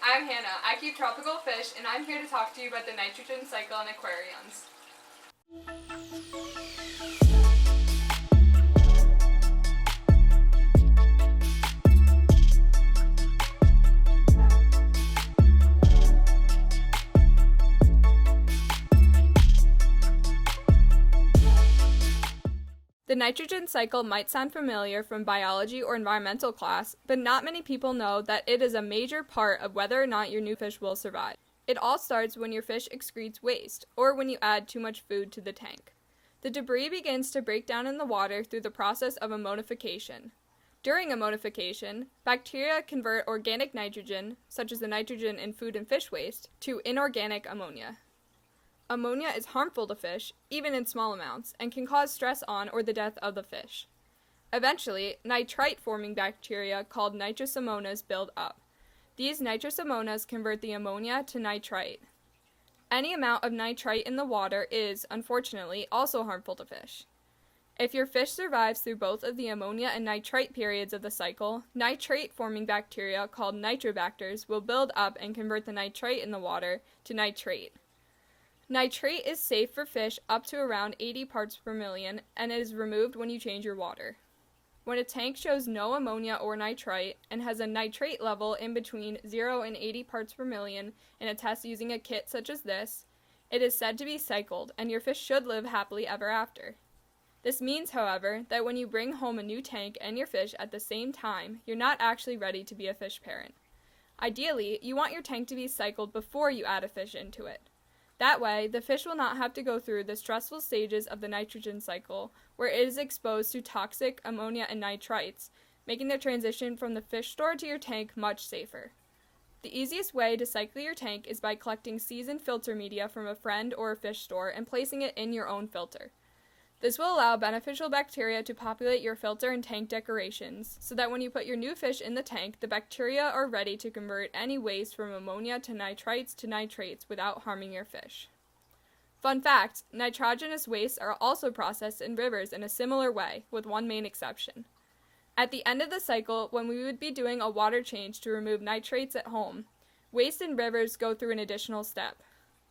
I'm Hannah. I keep tropical fish, and I'm here to talk to you about the nitrogen cycle in aquariums. The nitrogen cycle might sound familiar from biology or environmental class, but not many people know that it is a major part of whether or not your new fish will survive. It all starts when your fish excretes waste, or when you add too much food to the tank. The debris begins to break down in the water through the process of ammonification. During ammonification, bacteria convert organic nitrogen, such as the nitrogen in food and fish waste, to inorganic ammonia. Ammonia is harmful to fish, even in small amounts, and can cause stress on or the death of the fish. Eventually, nitrite-forming bacteria called nitrosomonas build up. These nitrosomonas convert the ammonia to nitrite. Any amount of nitrite in the water is, unfortunately, also harmful to fish. If your fish survives through both of the ammonia and nitrite periods of the cycle, nitrate-forming bacteria called nitrobacters will build up and convert the nitrite in the water to nitrate. Nitrate is safe for fish up to around 80 parts per million, and it is removed when you change your water. When a tank shows no ammonia or nitrite and has a nitrate level in between 0 and 80 parts per million in a test using a kit such as this, it is said to be cycled, and your fish should live happily ever after. This means, however, that when you bring home a new tank and your fish at the same time, you're not actually ready to be a fish parent. Ideally, you want your tank to be cycled before you add a fish into it. That way, the fish will not have to go through the stressful stages of the nitrogen cycle, where it is exposed to toxic ammonia and nitrites, making the transition from the fish store to your tank much safer. The easiest way to cycle your tank is by collecting seasoned filter media from a friend or a fish store and placing it in your own filter. This will allow beneficial bacteria to populate your filter and tank decorations, so that when you put your new fish in the tank, the bacteria are ready to convert any waste from ammonia to nitrites to nitrates without harming your fish. Fun fact, nitrogenous wastes are also processed in rivers in a similar way, with one main exception. At the end of the cycle, when we would be doing a water change to remove nitrates at home, waste in rivers go through an additional step.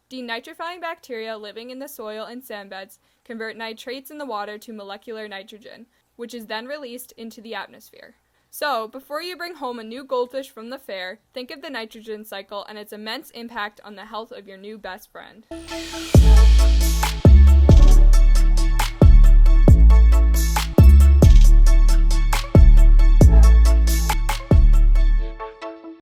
Denitrifying bacteria living in the soil and sandbeds convert nitrates in the water to molecular nitrogen, which is then released into the atmosphere. So, before you bring home a new goldfish from the fair, think of the nitrogen cycle and its immense impact on the health of your new best friend.